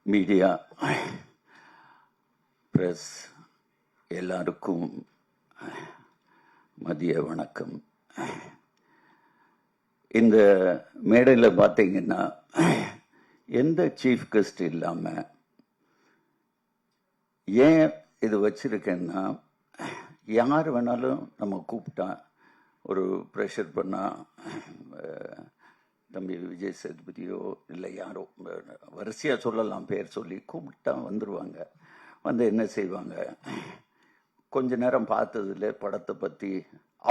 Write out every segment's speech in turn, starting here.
Media press எல்லாருக்கும் மதிய வணக்கம். இந்த மேடையில் பார்த்தீங்கன்னா எந்த சீஃப் கெஸ்ட் இல்லாமல் ஏன் இது வச்சிருக்கேன்னா, யார் வேணாலும் நம்ம கூப்பிட்டா ஒரு ப்ரெஷர் பண்ணால் தம்பி விஜய் சேதுபதியோ இல்லை யாரோ வரிசையாக சொல்லலாம், பேர் சொல்லி கூப்பிட்டா வந்துடுவாங்க. வந்து என்ன செய்வாங்க, கொஞ்ச நேரம் பார்த்ததில்ல படத்தை பற்றி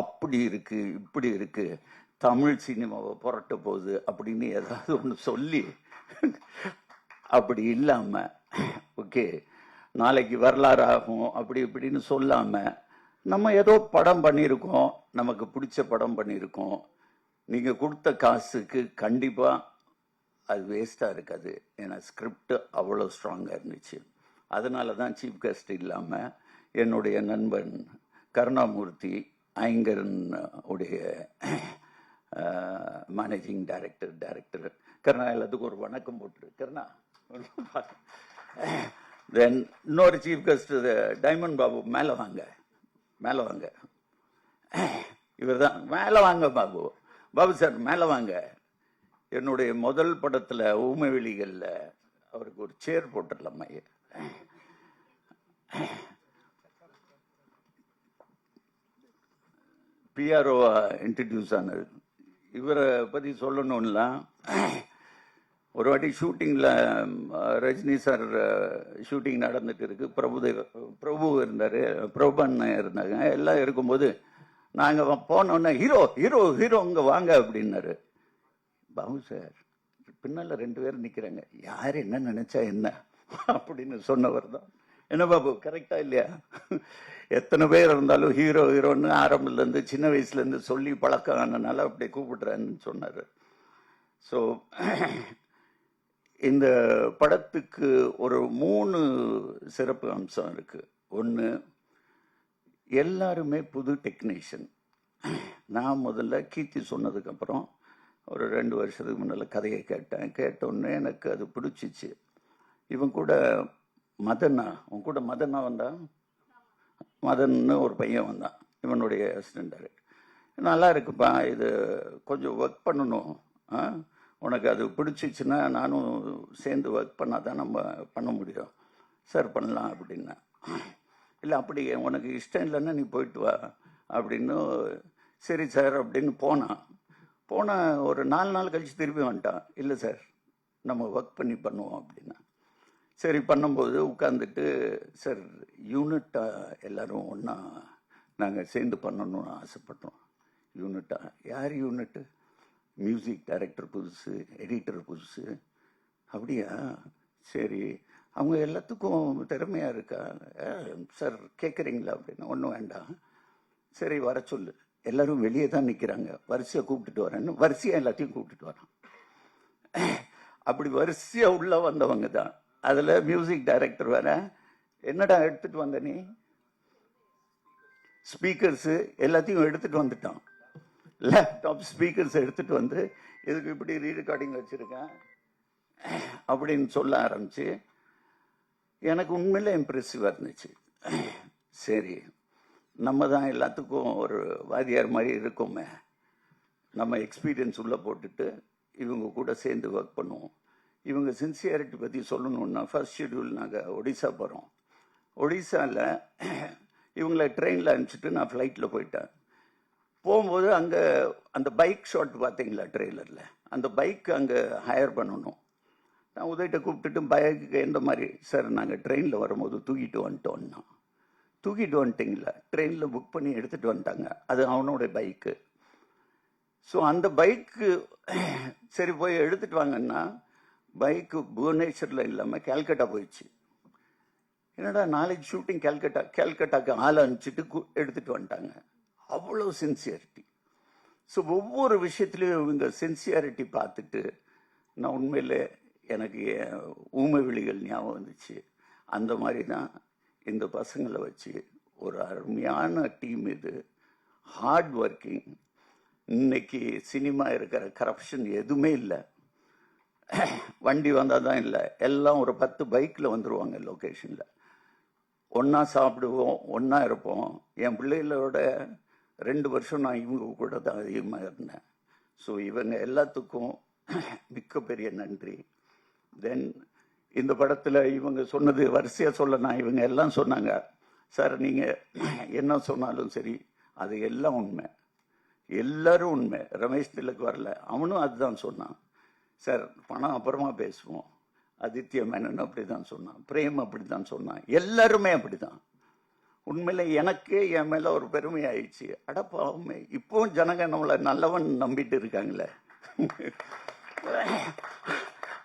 அப்படி இருக்குது இப்படி இருக்குது, தமிழ் சினிமாவை புரட்ட போகுது அப்படின்னு ஏதாவது ஒன்று சொல்லி, அப்படி இல்லாமல் ஓகே நாளைக்கு வரலாறு ஆகும் அப்படி இப்படின்னு சொல்லாமல் நம்ம ஏதோ படம் பண்ணியிருக்கோம், நமக்கு பிடிச்ச படம் பண்ணியிருக்கோம், நீங்கள் கொடுத்த காசுக்கு கண்டிப்பாக அது வேஸ்ட்டாக இருக்காது. ஏன்னா ஸ்கிரிப்ட் அவ்வளோ ஸ்ட்ராங்காக இருந்துச்சு. அதனால தான் சீஃப் கெஸ்ட் இல்லாமல் என்னுடைய நண்பன் கருணாமூர்த்தி ஐங்கரன் உடைய மேனேஜிங் டைரக்டர் கருணா, எல்லாத்துக்கும் ஒரு வணக்கம் போட்டுரு கருணா. தென் இன்னொரு சீஃப் கெஸ்ட் டைமண்ட் பாபு, மேலே வாங்க மேலே வாங்க, இவர் தான் மேலே வாங்க பாபு, பாபு சார் மேலே வாங்க. என்னுடைய முதல் படத்தில் ஊமைவெளிகளில் அவருக்கு ஒரு சேர் போட்டுடலாமா? பிஆர்ஓ இன்ட்ரடியூஸ் ஆனது. இவரை பற்றி சொல்லணும்னா, ஒரு வாட்டி ஷூட்டிங்கில் ரஜினி சார் ஷூட்டிங் நடந்துட்டு இருக்கு, பிரபு இருந்தார், பிரபுண்ண இருந்தாங்க, எல்லாம் இருக்கும்போது நாங்கள் போனோன்னே ஹீரோ ஹீரோ ஹீரோ இங்கே வாங்க அப்படின்னாரு. பாபு சார் பின்னால் 2 பேர் நிற்கிறாங்க, யார் என்ன நினைச்சா என்ன அப்படின்னு சொன்னவர் தான். என்ன பாபு கரெக்டா இல்லையா? எத்தனை பேர் இருந்தாலும் ஹீரோ ஹீரோன்னு ஆரம்பத்துலேருந்து சின்ன வயசுலேருந்து சொல்லி பழக்கம் ஆனனால அப்படி கூப்பிடுறேன்னு சொன்னார். ஸோ இந்த படத்துக்கு ஒரு 3 சிறப்பு அம்சம் இருக்குது. ஒன்று, எல்லாருமே புது டெக்னீஷியன். நான் முதல்ல கீர்த்தி சொன்னதுக்கப்புறம் ஒரு 2 வருஷத்துக்கு முன்னால் கதையை கேட்டோன்னே எனக்கு அது பிடிச்சிச்சு. இவன் கூட உன் கூட மதனா வந்தான், மதன்னு ஒரு பையன் வந்தான், இவனுடைய அசிஸ்டன்ட் டைரக்டர். நல்லா இருக்குப்பா, இது கொஞ்சம் ஒர்க் பண்ணணும், உனக்கு அது பிடிச்சிச்சுன்னா நானும் சேர்ந்து ஒர்க் பண்ணால் தான் நம்ம பண்ண முடியும். சார் பண்ணலாம் அப்படின்னா, இல்லை அப்படி உனக்கு இஷ்டம் இல்லைன்னா நீ போயிட்டு வா அப்படின்னு. சரி சார் அப்படின்னு போனால் ஒரு 4 நாள் கழித்து திருப்பி வந்துட்டான். இல்லை சார் நம்ம ஒர்க் பண்ணி பண்ணுவோம் அப்படின்னா. சரி பண்ணும்போது உட்காந்துட்டு, சார் யூனிட்டாக எல்லோரும் ஒன்றா நாங்கள் சேர்ந்து பண்ணணும்னு ஆசைப்பட்டோம். யூனிட்டா? யார் யூனிட்டு? மியூசிக் டைரக்டர் புதுசு, எடிட்டர் புதுசு. அப்படியா? சரி, அவங்க எல்லாத்துக்கும் திறமையாக இருக்கா சார் கேட்குறீங்களா அப்படின்னா. ஒன்றும் வேண்டாம், சரி வர சொல்லு, எல்லோரும் வெளியே தான் நிற்கிறாங்க, வரிசையாக கூப்பிட்டுட்டு வரேன்னு வரிசையாக எல்லாத்தையும் கூப்பிட்டுட்டு வரான். அப்படி வரிசையாக உள்ளே வந்தவங்க தான். அதில் மியூசிக் டைரக்டர் வேற, என்னடா எடுத்துகிட்டு வந்த நீ? ஸ்பீக்கர்ஸு எல்லாத்தையும் எடுத்துகிட்டு வந்துட்டான். லேப்டாப் ஸ்பீக்கர்ஸ் எடுத்துகிட்டு வந்து இதுக்கு இப்படி ரீரெக்கார்டிங் வச்சுருக்கேன் அப்படின்னு சொல்ல ஆரம்பிச்சு எனக்கு உண்மையில இம்ப்ரெசிவாக இருந்துச்சு. சரி, நம்ம தான் எல்லாத்துக்கும் ஒரு வாதியார் மாதிரி இருக்கோமே, நம்ம எக்ஸ்பீரியன்ஸ் உள்ளே போட்டுட்டு இவங்க கூட சேர்ந்து ஒர்க் பண்ணுவோம். இவங்க சின்சியாரிட்டி பற்றி சொல்லணுன்னா, ஃபர்ஸ்ட் ஷெட்யூல் நாங்கள் ஒடிசா போகிறோம். ஒடிசாவில் இவங்களை ட்ரெயினில் அனுப்பிச்சிட்டு நான் ஃப்ளைட்டில் போயிட்டேன். போகும்போது அங்கே அந்த பைக் ஷாட் பார்த்தீங்களா ட்ரெய்லரில், அந்த பைக் அங்கே ஹையர் பண்ணணும். நான் உதவிட்ட கூப்பிட்டுட்டு பைக்கு எந்த மாதிரி? சார் நாங்கள் ட்ரெயினில் வரும்போது தூக்கிட்டு வந்துட்டோன்னா. தூக்கிட்டு வந்துட்டிங்களா? ட்ரெயினில் புக் பண்ணி எடுத்துகிட்டு வந்துட்டாங்க, அது அவனோட பைக்கு. ஸோ அந்த பைக்கு சரி போய் எடுத்துகிட்டு வாங்கன்னா, பைக்கு புவனேஸ்வரில் இல்லாமல் கேல்கட்டா போயிடுச்சு. என்னடா நாளைக்கு ஷூட்டிங் கேல்கட்டாக்கு ஆளை அனுப்பிச்சிட்டு எடுத்துகிட்டு வந்துட்டாங்க. அவ்வளோ சின்சியாரிட்டி. ஸோ ஒவ்வொரு விஷயத்துலையும் இவங்க சின்சியாரிட்டி பார்த்துட்டு நான் உண்மையிலே எனக்கு ஊமைவெளிகள் ஞாபகம் வந்துச்சு. அந்த மாதிரி தான் இந்த பசங்களை வச்சு ஒரு அருமையான டீம். இது ஹார்ட் ஒர்க்கிங். இன்னைக்கு சினிமா இருக்கிற கரப்ஷன் எதுவுமே இல்லை. வண்டி வந்தால் தான் இல்லை, எல்லாம் ஒரு 10 பைக்கில் வந்துடுவாங்க லொக்கேஷனில். ஒன்றா சாப்பிடுவோம், ஒன்றா இருப்போம். என் பிள்ளைகளோட 2 வருஷம் நான் இவங்க கூட தான் அதிகமாக இருந்தேன். ஸோ இவங்க எல்லாத்துக்கும் மிக்க பெரிய நன்றி. தென் இந்த படத்தில் இவங்க சொன்னது வரிசையாக சொல்லனா, இவங்க எல்லாம் சொன்னாங்க, சார் நீங்கள் என்ன சொன்னாலும் சரி அது எல்லாம் உண்மை, எல்லாரும் உண்மை. ரமேஷ் திலக் வரல, அவனும் அதுதான் சொன்னான். சார் பணம் அப்புறமா பேசுவோம். ஆதித்ய மேனன் அப்படிதான் சொன்னான், பிரேம் அப்படிதான் சொன்னான், எல்லாருமே அப்படிதான். உண்மையில எனக்கு என் மேல ஒரு பெருமை ஆயிடுச்சு. அடப்பாவுமே, இப்பவும் ஜனங்க நம்மளை நல்லவன் நம்பிட்டு இருக்காங்களே.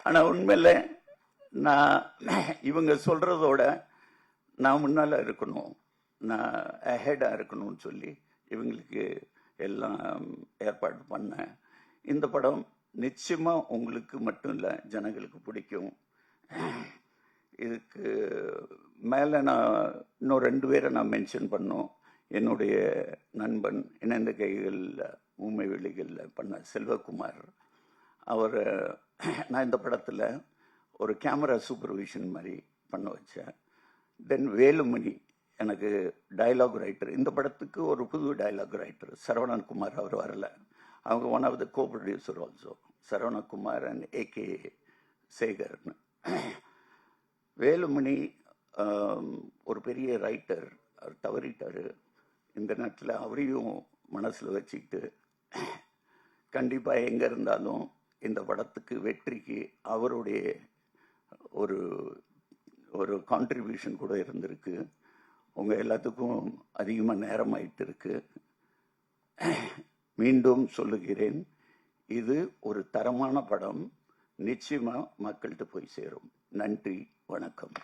ஆனா உண்மையில நான் இவங்க சொல்றதோட நான் முன்னால இருக்கணும், நான் அஹெடா இருக்கணும்னு சொல்லி இவங்களுக்கு எல்லாம் ஏற்பாடு பண்ணேன். இந்த படம் நிச்சயமா உங்களுக்கு மட்டும் இல்லை, ஜனங்களுக்கு பிடிக்கும். இதுக்கு மேலே நான் இன்னும் 2 பேரை நான் மென்ஷன் பண்ணோம். என்னுடைய நண்பன் இணைந்த கைகளில் ஊமை வெளிகளில் பண்ண செல்வகுமார், அவர் நான் இந்த படத்தில் ஒரு கேமரா சூப்பர்விஷன் மாதிரி பண்ண வச்சேன். தென் வேலுமணி எனக்கு டயலாக் ரைட்டர், இந்த படத்துக்கு ஒரு புது டயலாக் ரைட்டர் சரவணன் குமார், அவர் வரல. அவங்க one of the co producer also, Saravanakumar and AK சேகர்னு. வேலுமணி ஒரு பெரிய ரைட்டர், அவர் தவறிட்டார். இந்த நேரத்தில் அவரையும் மனசில் வச்சுக்கிட்டு கண்டிப்பாக எங்கே இருந்தாலும் இந்த படத்துக்கு வெற்றிக்கு அவருடைய ஒரு ஒரு கான்ட்ரிபியூஷன் கூட இருந்திருக்கு. உங்கள் எல்லாத்துக்கும் அதிகமாக நேரம் ஆயிட்டு இருக்கு. மீண்டும் சொல்லுகிறேன், இது ஒரு தரமான படம், நிச்சயமாக மக்கள்கிட்ட போய் சேரும். நன்றி, வணக்கம்.